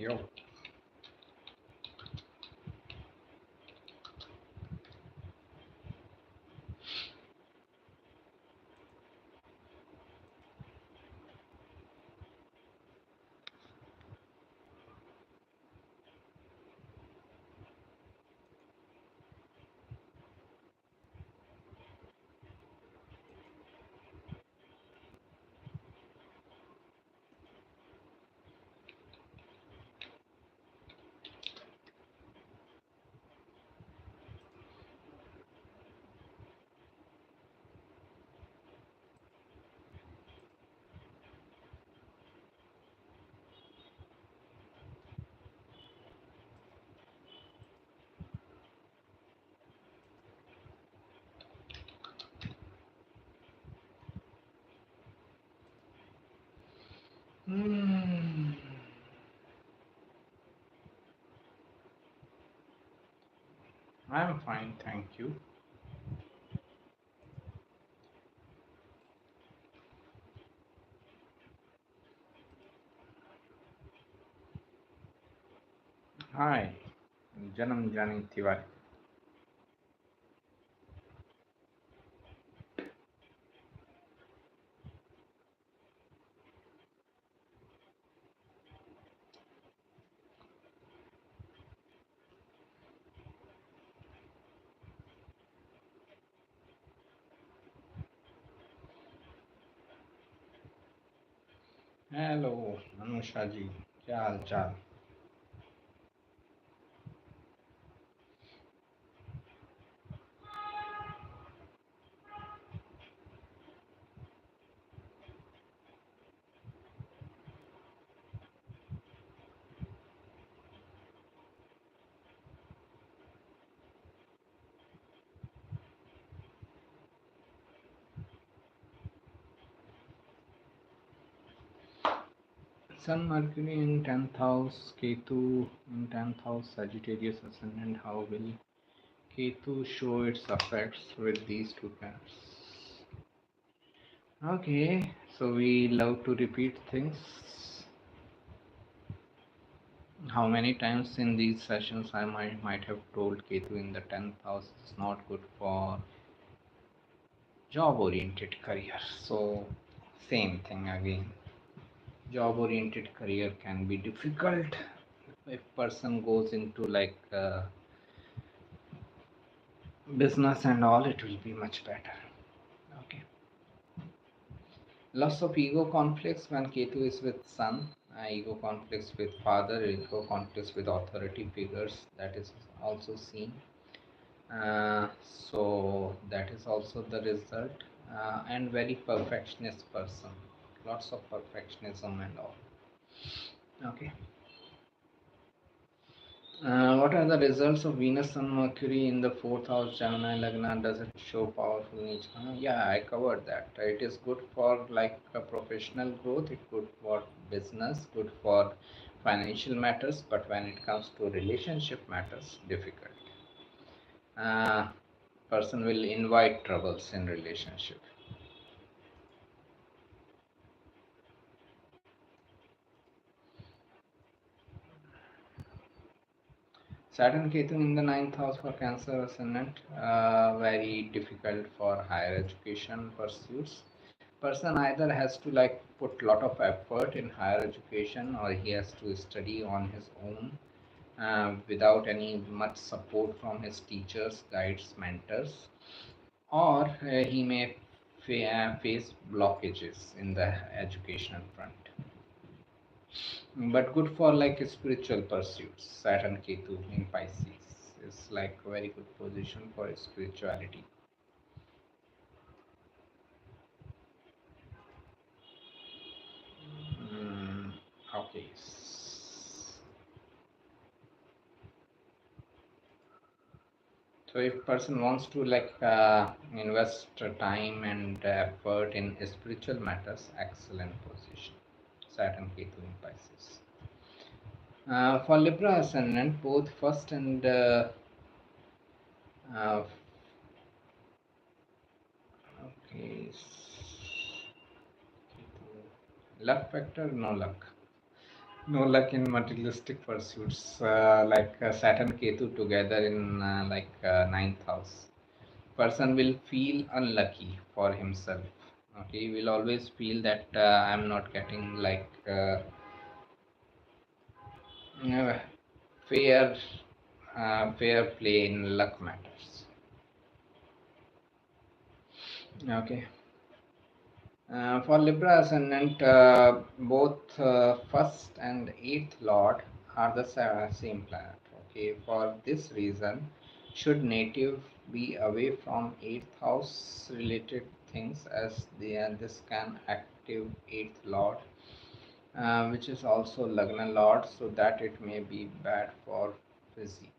Yo. Hmm. I'm fine, thank you. Hi, Janam Jani Tiwari. Hello Anusha ji, क्या हाल चाल? Sun Mercury in 10th house, Ketu in 10th house, Sagittarius ascendant. How will Ketu show its effects with these two planets? Okay, so we love to repeat things. How many times in these sessions I might have told Ketu in the 10th house is not good for job oriented career. So same thing again, job oriented career can be difficult. If person goes into like business and all, it will be much better. Okay, lots of ego conflicts when Ketu is with sun. Ego conflicts with father, ego conflicts with authority figures, that is also seen. So that is also the result. And very perfectionist person, lots of perfectionism and all. Okay. What are the results of Venus and Mercury in the fourth house, Gemini Lagna? Does it show powerful niche? Yeah, I covered that. It is good for like professional growth. It's good for business, good for financial matters. But when it comes to relationship matters, difficult. Uh, Person will invite troubles in relationship. Saturn Ketu in the ninth house for Cancer ascendant, very difficult for higher education pursuits. Person either has to like put lot of effort in higher education, or he has to study on his own without any much support from his teachers, guides, mentors, or he may face blockages in the educational front. But good for like spiritual pursuits. Saturn Ketu in Pisces is like a very good position for spirituality. Mm, okay. So if person wants to like invest time and effort in spiritual matters, excellent position. Saturn Ketu in Pisces. For Libra ascendant, both first and uh, okay, luck factor, no luck. No luck in materialistic pursuits, like Saturn Ketu together in ninth house. Person will feel unlucky for himself. Okay, he will always feel that I'm not getting uh, fair fair play in luck matters. Okay. For Libra ascendant, both first and eighth lord are the same planet. Okay, for this reason, should native be away from eighth house related things, as this can active eighth lord, which is also Lagna lord, so that it may be bad for physique.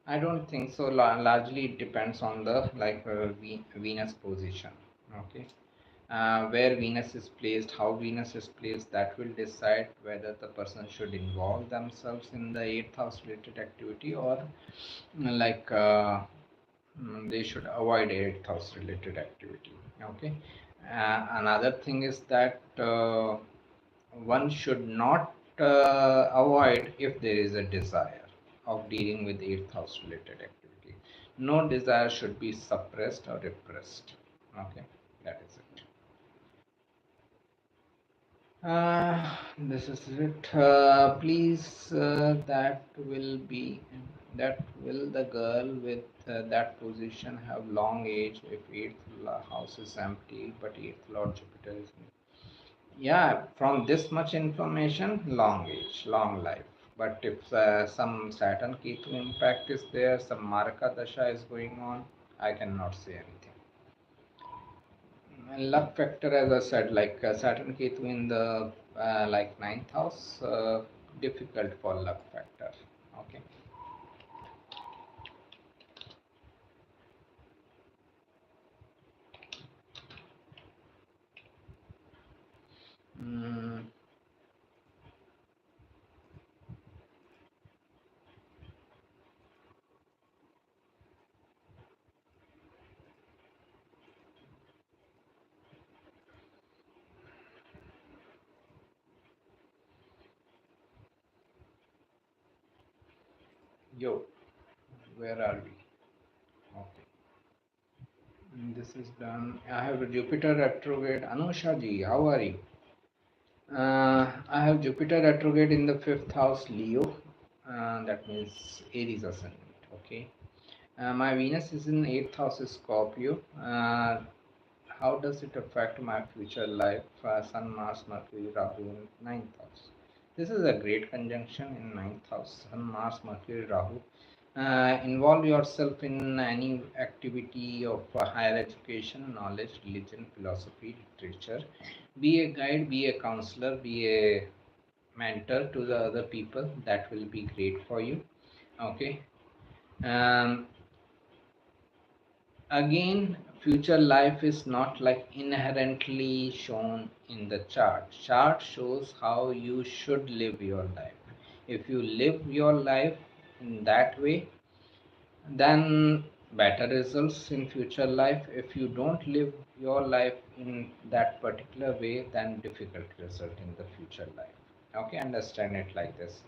I don't think so. Largely, it depends on the Venus position. Okay, where Venus is placed, how Venus is placed, that will decide whether the person should involve themselves in the eighth house related activity, or like they should avoid eighth house related activity. Okay, another thing is that one should not avoid if there is a desire of dealing with eighth house related activity. No desire should be suppressed or repressed. Okay, that is it. This is it. Please, that will the girl with that position have long age if house is empty but eighth Lord Jupiter is. Yeah, from this much information, long age, long life. But if some Saturn Ketu impact is there, some Maraka Dasha is going on, I cannot say anything. And luck factor, as I said, Saturn Ketu in the ninth house, difficult for luck factor. Okay. Mm, yo, where are we? Okay. This is done. I have a Jupiter retrograde. Anusha ji, how are you? I have Jupiter retrograde in the fifth house, Leo. That means Aries ascendant. Okay. My Venus is in eighth house, Scorpio. How does it affect my future life? Sun, Mars, Mercury, Rahu in ninth house. This is a great conjunction in ninth house. Sun, Mars, Mercury, Rahu. Involve yourself in any activity of higher education, knowledge, religion, philosophy, literature. Be a guide, be a counselor, be a mentor to the other people. That will be great for you. Okay. Um, Again, future life is not like inherently shown in the chart shows how you should live your life. If you live your life in that way, then better results in future life. If you don't live your life in that particular way, then difficult result in the future life. Okay, understand it like this.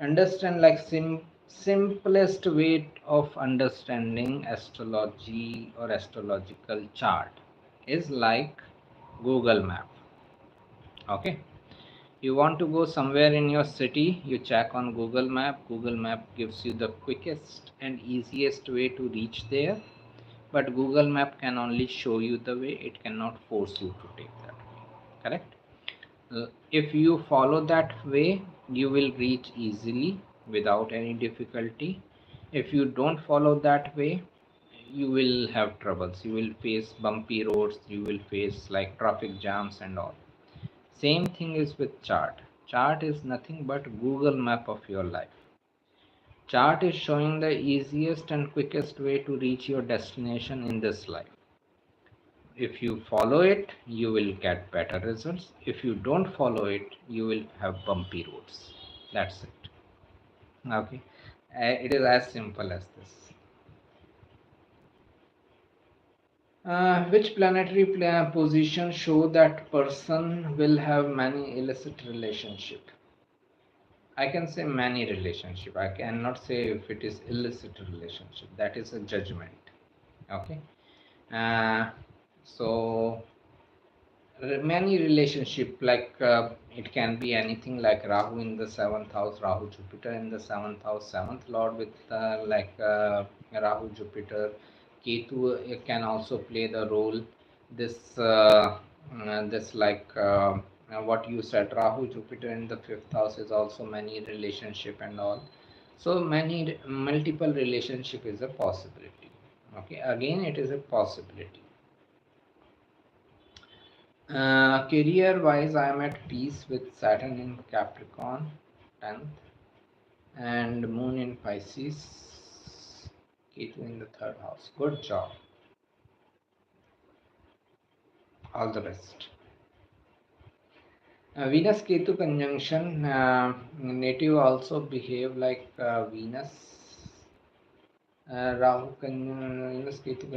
Understand like simplest way of understanding astrology or astrological chart is like Google Map. Okay, you want to go somewhere in your city, you check on Google Map. Google Map gives you the quickest and easiest way to reach there, but Google Map can only show you the way, it cannot force you to take that way. Correct? If you follow that way, you will reach easily without any difficulty. If you don't follow that way, you will have troubles. You will face bumpy roads, you will face like traffic jams and all. Same thing is with chart. Chart is nothing but Google Map of your life. Chart is showing the easiest and quickest way to reach your destination in this life. If you follow it, you will get better results. If you don't follow it, you will have bumpy roads. That's it. Okay. It is as simple as this. Which planetary position show that person will have many illicit relationship? I can say many relationship. I cannot say if it is illicit relationship. That is a judgment. Okay. Uh, so many relationship, like it can be anything, like Rahu in the seventh house, Rahu Jupiter in the seventh house, seventh lord with Rahu Jupiter. Ketu can also play the role. This uh, uh, this like uh, uh, what you said, Rahu Jupiter in the fifth house is also many relationship and all. So many multiple relationship is a possibility. Okay, again it is a possibility. Career wise, I am at peace with Saturn in Capricorn, 10th, and Moon in Pisces, Ketu in the third house. Good job. All the best. Venus Ketu conjunction, native also behave like Venus. Rahu Venus Ketu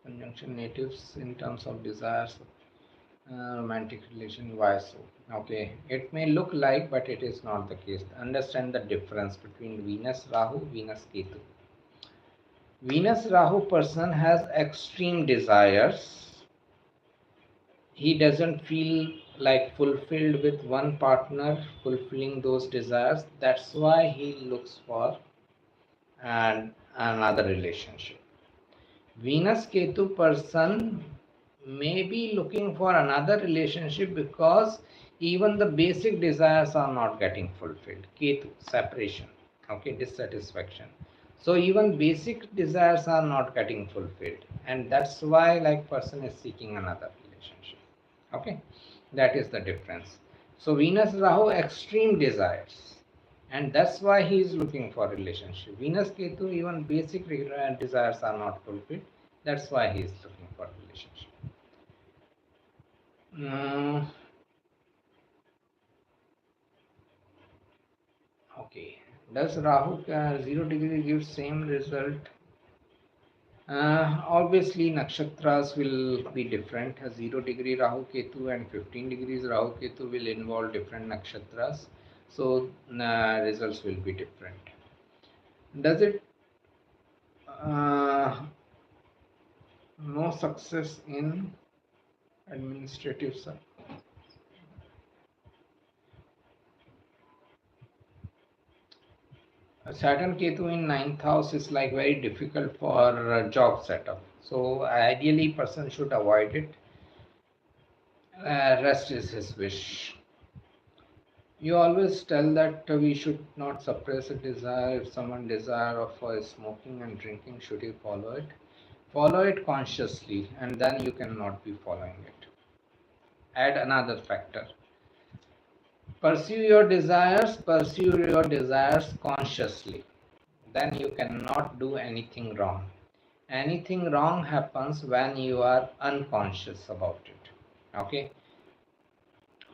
conjunction natives in terms of desires, romantic relation. Why so? Okay, it may look like, but it is not the case. Understand the difference between Venus Rahu, Venus Ketu. Venus Rahu person has extreme desires. He doesn't feel like fulfilled with one partner fulfilling those desires. That's why he looks for another relationship. Venus Ketu person may be looking for another relationship because even the basic desires are not getting fulfilled. Ketu, separation, okay, dissatisfaction. So even basic desires are not getting fulfilled, and that's why like person is seeking another relationship. Okay, that is the difference. So Venus Rahu extreme desires, and that's why he is looking for relationship. Venus Ketu, even basic desires are not fulfilled. That's why he is looking for relationship. Mm, okay. Does Rahu 0 degree give same result? Obviously, nakshatras will be different. 0 degree Rahu Ketu and 15 degrees Rahu Ketu will involve different nakshatras. So, results will be different. Does it no success in administrative side? Saturn Ketu in ninth house is like very difficult for job setup. So ideally, person should avoid it. Rest is his wish. You always tell that we should not suppress a desire. If someone desire for smoking and drinking, should you follow it? Follow it consciously, and then you cannot be following it. Add another factor. Pursue your desires consciously. Then you cannot do anything wrong. Anything wrong happens when you are unconscious about it. Okay,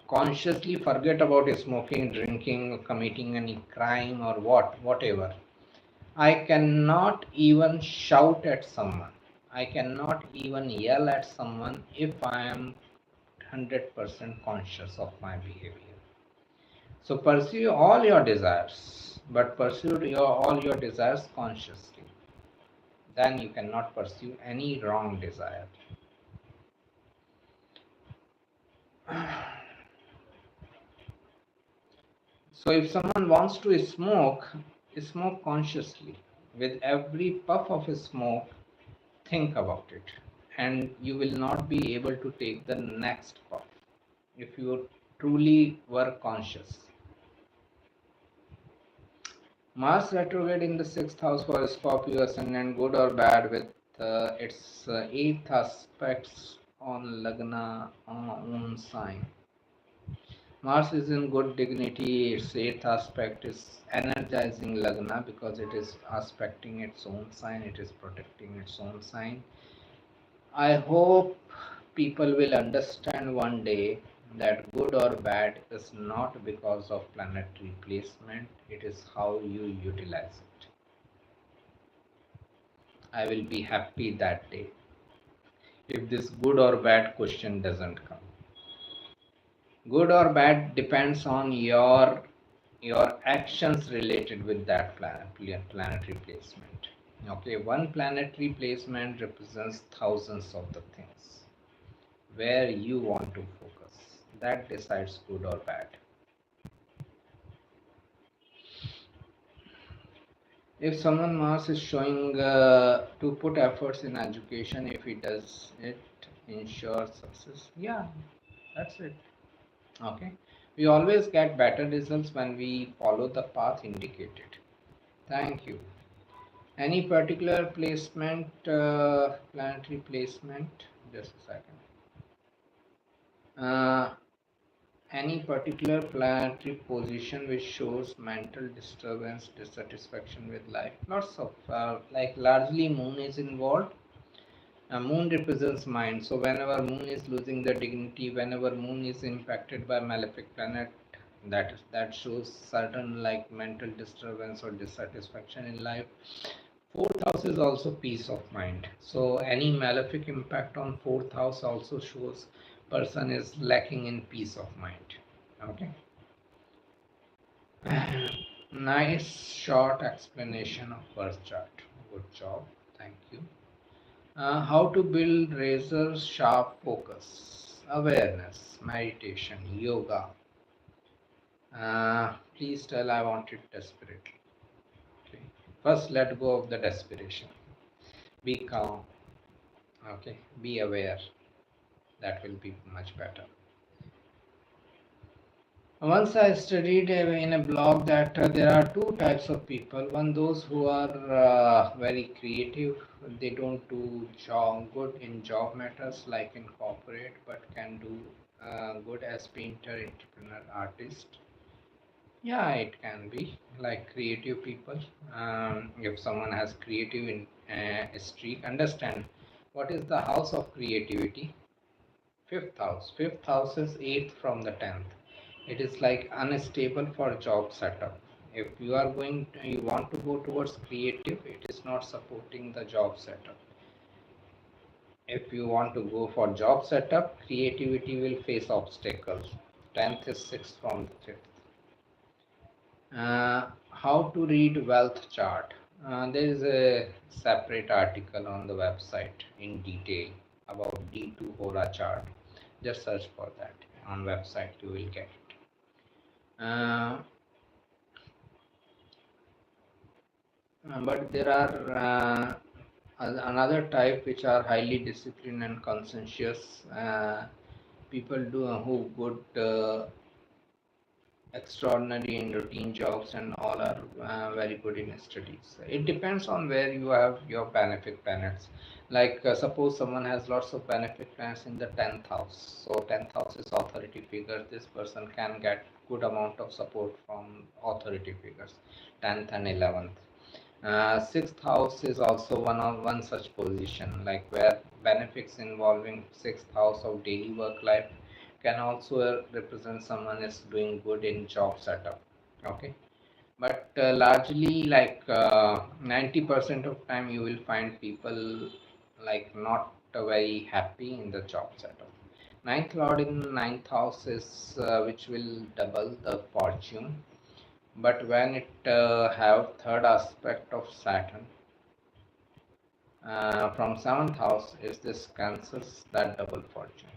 consciously forget about smoking, drinking, committing any crime or whatever. I cannot even shout at someone, I cannot even yell at someone if I am 100% conscious of my behavior. So pursue all your desires, but pursue all your desires consciously. Then you cannot pursue any wrong desire. So if someone wants to smoke, smoke consciously. With every puff of smoke, think about it, and you will not be able to take the next puff if you truly were conscious. Mars retrograde in the sixth house for Scorpio ascendant, good or bad, with its eighth aspects on Lagna own sign. Mars is in good dignity. Its eighth aspect is energizing Lagna because it is aspecting its own sign, it is protecting its own sign. I hope people will understand one day that good or bad is not because of planetary placement, it is how you utilize it. I will be happy that day if this good or bad question doesn't come. Good or bad depends on your actions related with that planetary placement. Okay, one planetary placement represents thousands of the things. Where you want to focus, that decides good or bad. If someone Mars is showing to put efforts in education, if he does it, ensures success. Yeah, that's it. Okay, we always get better results when we follow the path indicated. Thank you. Any particular placement, planetary placement? Just a second. Any particular planetary position which shows mental disturbance, dissatisfaction with life? Lots of, like largely moon is involved. Moon represents mind. So whenever moon is losing the dignity, whenever moon is impacted by malefic planet, that shows certain like mental disturbance or dissatisfaction in life. Fourth house is also peace of mind. So any malefic impact on fourth house also shows person is lacking in peace of mind. Okay. Nice short explanation of birth chart. Good job. Thank you. How to build razor sharp focus, awareness, meditation, yoga. Please tell I want it desperately. Okay. First, let go of the desperation. Be calm. Okay. Be aware. That will be much better. Once I studied in a blog that there are two types of people. One, those who are very creative. They don't do good in job matters like in corporate, but can do good as painter, entrepreneur, artist. Yeah, it can be like creative people. If someone has creative in streak, understand what is the house of creativity. Fifth house. Fifth house is eighth from the 10th. It is like unstable for job setup. If you are you want to go towards creative, it is not supporting the job setup. If you want to go for job setup, creativity will face obstacles. 10th is 6th from the 5th. How to read wealth chart. There is a separate article on the website in detail about D2 Hora chart. Just search for that on website, you will get it. But there are another type which are highly disciplined and conscientious people who good extraordinary in routine jobs and all are very good in studies. It depends on where you have your benefic planets. Like suppose someone has lots of benefic planets in the 10th house. So 10th house is authority figures. This person can get good amount of support from authority figures. 10th and 11th. Sixth house is also one such position, like where benefics involving sixth house of daily work life can also represent someone is doing good in job setup. Okay, but largely like 90% of time you will find people like not very happy in the job setup. Ninth lord in ninth house is which will double the fortune, but when it have third aspect of Saturn from seventh house, is this cancels that double fortune.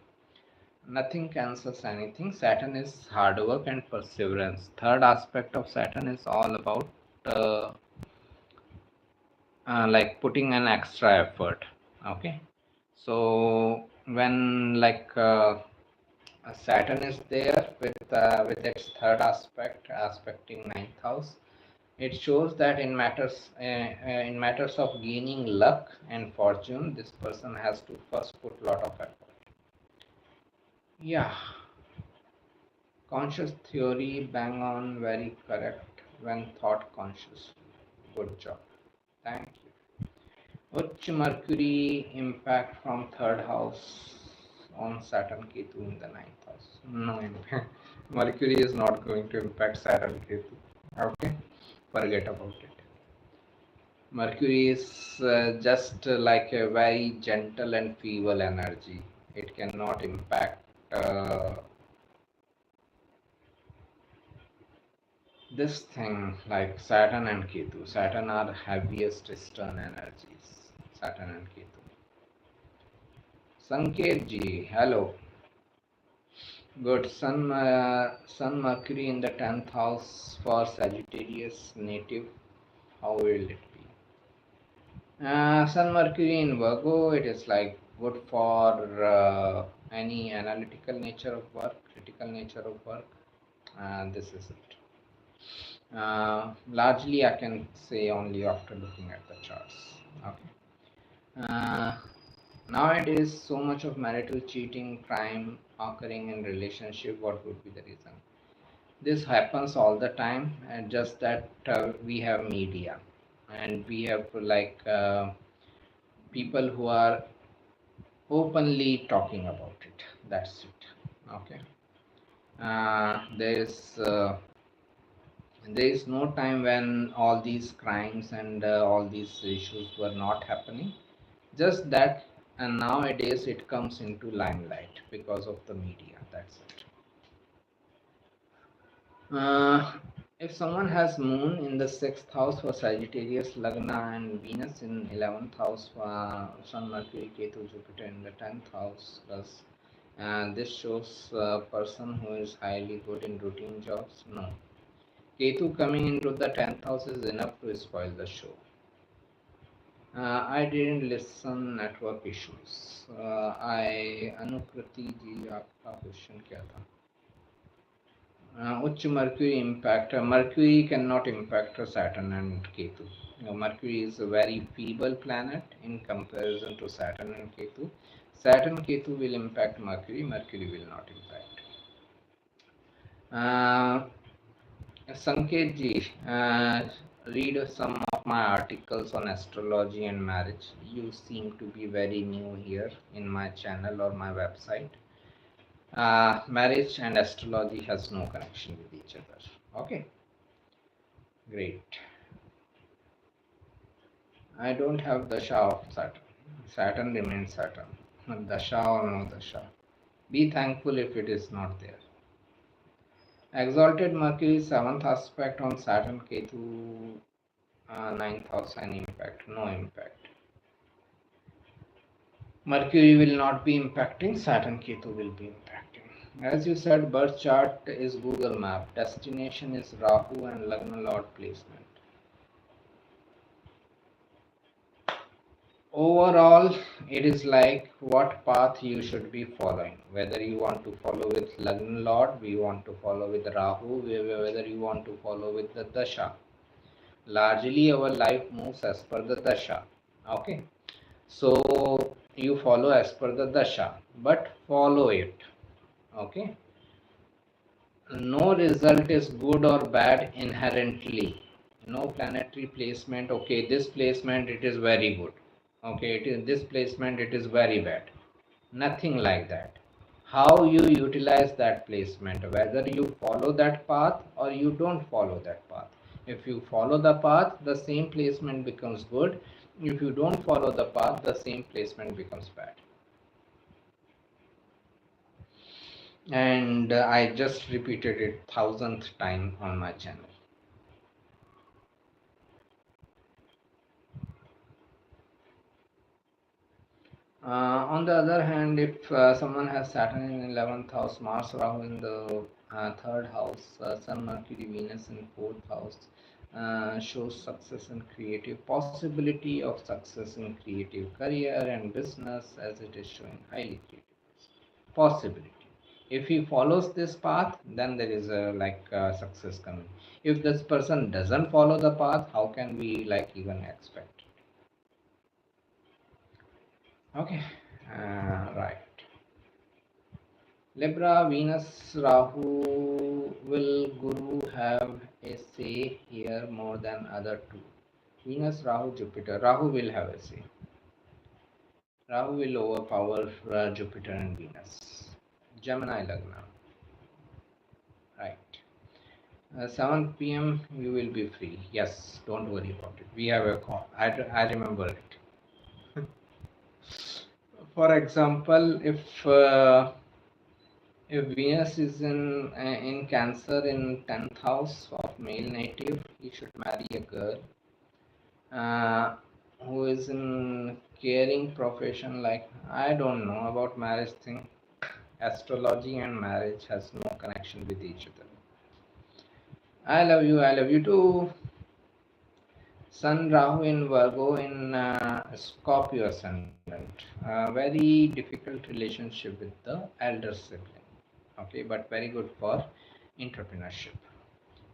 Nothing cancels anything. Saturn is hard work and perseverance. Third aspect of Saturn is all about uh, like putting an extra effort. Okay, so when like Saturn is there with its third aspecting ninth house, it shows that in matters of gaining luck and fortune, this person has to first put lot of effort. Yeah, conscious theory, bang on, very correct when thought conscious. Good job. Thank you. Which Mercury impact from third house on Saturn Ketu in the ninth house? No impact. Mercury is not going to impact Saturn Ketu. Okay, forget about it. Mercury is just like a very gentle and feeble energy. It cannot impact this thing like Saturn and Ketu. Saturn are heaviest stern energies. Saturn and Ketu. Sanket ji, hello. Good. Sun Mercury in the 10th house for Sagittarius native. How will it be? Sun Mercury in Virgo, it is like good for any analytical nature of work, critical nature of work. This is it. Largely, I can say only after looking at the charts. Okay. Nowadays, so much of marital cheating, crime occurring in relationship. What would be the reason? This happens all the time, and just that we have media, and we have like people who are openly talking about it. That's it. Okay. There is no time when all these crimes and all these issues were not happening. Just that, and nowadays it comes into limelight because of the media. That's it. If someone has Moon in the 6th house for Sagittarius, Lagna, and Venus in 11th house for Sun, Mercury, Ketu, Jupiter in the 10th house, plus, and this shows a person who is highly good in routine jobs. No. Ketu coming into the 10th house is enough to spoil the show. I didn't listen network issues. Anukriti ji, आपका question क्या था? Uch Mercury impact. Mercury cannot impact Saturn and Ketu. Mercury is a very feeble planet in comparison to Saturn and Ketu. Saturn Ketu will impact Mercury. Mercury will not impact. Sanket ji, read some of my articles on astrology and marriage. You seem to be very new here in my channel or my website. Marriage and astrology has no connection with each other. Okay, great. I don't have Dasha of Saturn. Saturn remains Saturn. Dasha or no Dasha. Be thankful if it is not there. Exalted Mercury 7th aspect on Saturn Ketu 9th house and impact. No impact. Mercury will not be impacting. Saturn Ketu will be impacting. As you said, birth chart is Google Map. Destination is Rahu and Lagna Lord placement. Overall, it is like what path you should be following. Whether you want to follow with Lagna Lord, we want to follow with Rahu, whether you want to follow with the Dasha. Largely, our life moves as per the Dasha. Okay. So, you follow as per the Dasha, but follow it. Okay. No result is good or bad inherently. No planetary placement. Okay, this placement it is very good. Okay, it is this placement it is very bad. Nothing like that. How you utilize that placement, whether you follow that path or you don't follow that path. If you follow the path, the same placement becomes good. If you don't follow the path, the same placement becomes bad. And I just repeated it 1000th time on my channel. On the other hand, if someone has Saturn in 11th house, Mars Rahu in the 3rd house, Sun Mercury Venus in 4th house, shows success in creative possibility of success in creative career and business, as it is showing highly creative possibility. If he follows this path, then there is a success coming. If this person doesn't follow the path, how can we even expect? Okay, right. Libra, Venus, Rahu. Will Guru have a say here more than other two? Venus, Rahu, Jupiter. Rahu will have a say. Rahu will overpower Jupiter and Venus. Gemini Lagna. Right. 7 p.m. you will be free. Yes, don't worry about it. We have a call. I remember it. For example, if If Venus is in Cancer in 10th house of male native, he should marry a girl uh, who is in caring profession. Like, I don't know about marriage thing. Astrology and marriage has no connection with each other. I love you too. Sun Rahu in Virgo in Scorpio ascendant. Very difficult relationship with the elder sibling. Okay, but very good for entrepreneurship.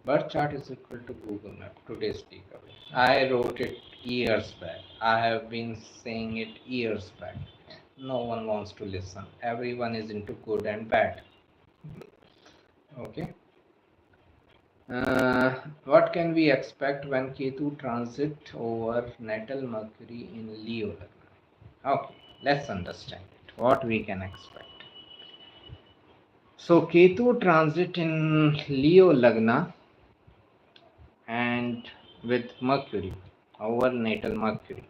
Birth chart is equal to Google Map. Today's takeaway. I wrote it years back. I have been saying it years back. No one wants to listen. Everyone is into good and bad. Okay. What can we expect when Ketu transit over natal Mercury in Leo Lagna? Okay, let's understand it. What we can expect. So Ketu transit in Leo Lagna and with Mercury over natal Mercury.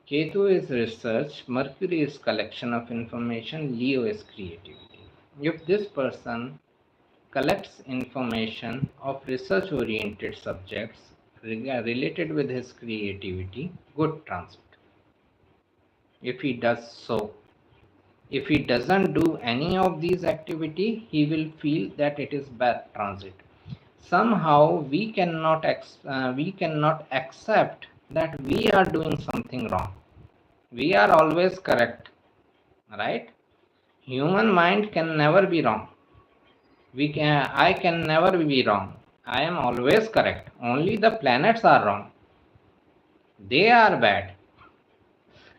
Ketu is research, Mercury is collection of information, Leo is creativity. If this person collects information of research oriented subjects related with his creativity, good transit. If he does so, if he doesn't do any of these activity, he will feel that it is bad transit. Somehow we cannot accept that we are doing something wrong. We are always correct, right? Human mind can never be wrong. I can never be wrong. I am always correct. Only the planets are wrong. They are bad.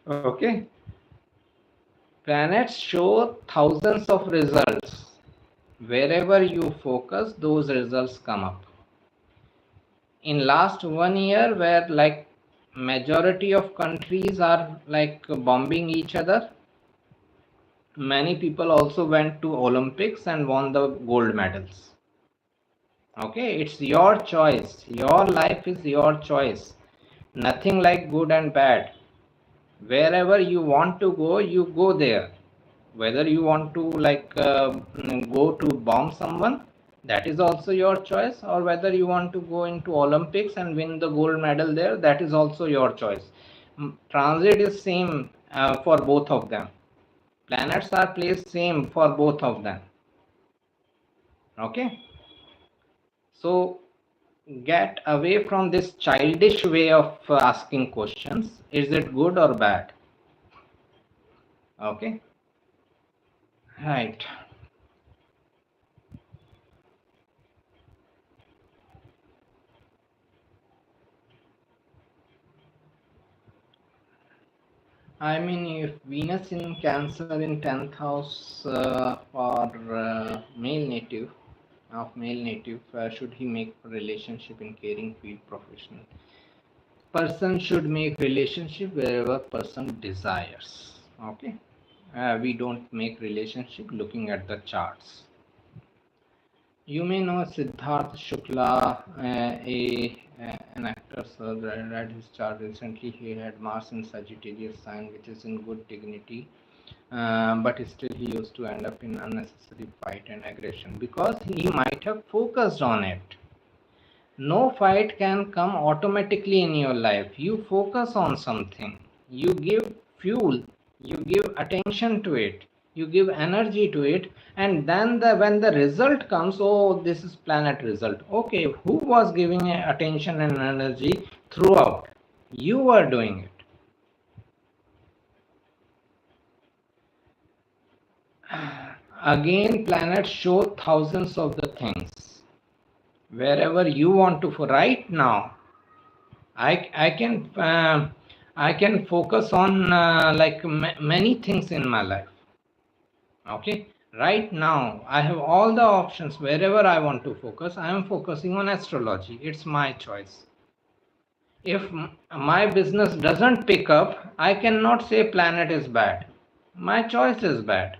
Okay. Planets show thousands of results. Wherever you focus, those results come up. In last 1 year, where like majority of countries are like bombing each other, many people also went to Olympics and won the gold medals. Okay, it's your choice. Your life is your choice. Nothing like good and bad. Wherever you want to go, you go there. Whether you want to go to bomb someone, that is also your choice, or whether you want to go into Olympics and win the gold medal there, that is also your choice. Transit is same for both of them. Planets are placed same for both of them. Okay, so get away from this childish way of asking questions. Is it good or bad? Okay, right. I mean, if Venus in Cancer in 10th house for male native, should he make relationship in caring field professional? Person should make relationship wherever person desires. Okay, we don't make relationship looking at the charts. You may know Siddharth Shukla, an actor, sir, read his chart recently. He had Mars in Sagittarius sign, which is in good dignity, but still he used to end up in unnecessary fight and aggression because he might have focused on it. No fight can come automatically in your life. You focus on something, you give fuel, you give attention to it, you give energy to it, and then when the result comes, oh, this is planet result. Okay, who was giving attention and energy throughout? You were doing it. Again, planets show thousands of the things. Wherever you want to, for right now, I can focus on many things in my life. Okay, right now I have all the options. Wherever I want to focus, I am focusing on astrology. It's my choice. If my business doesn't pick up, I cannot say planet is bad. My choice is bad.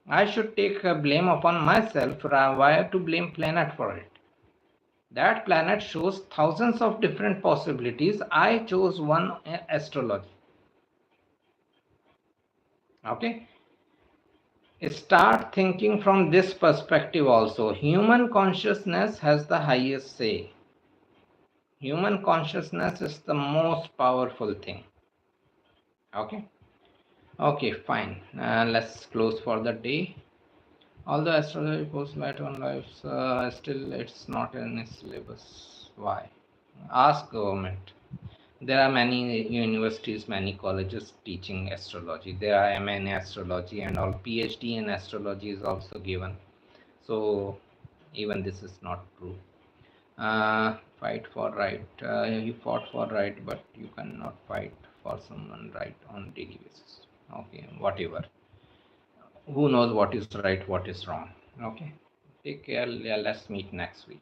I should take blame upon myself. Why to blame planet for it? That planet shows thousands of different possibilities. I chose one, astrology. Okay. Start thinking from this perspective also. Human consciousness has the highest say. Human consciousness is the most powerful thing. Okay. Okay, fine. Let's close for the day. Although astrology posts light on lives, still it's not in its syllabus. Why? Ask government. There are many universities, many colleges teaching astrology. There are MA in astrology and all. PhD in astrology is also given. So even this is not true. Fight for right. You fought for right, but you cannot fight for someone right on daily basis. Okay, whatever. Who knows what is right, what is wrong? Okay. Take care. Yeah, let's meet next week.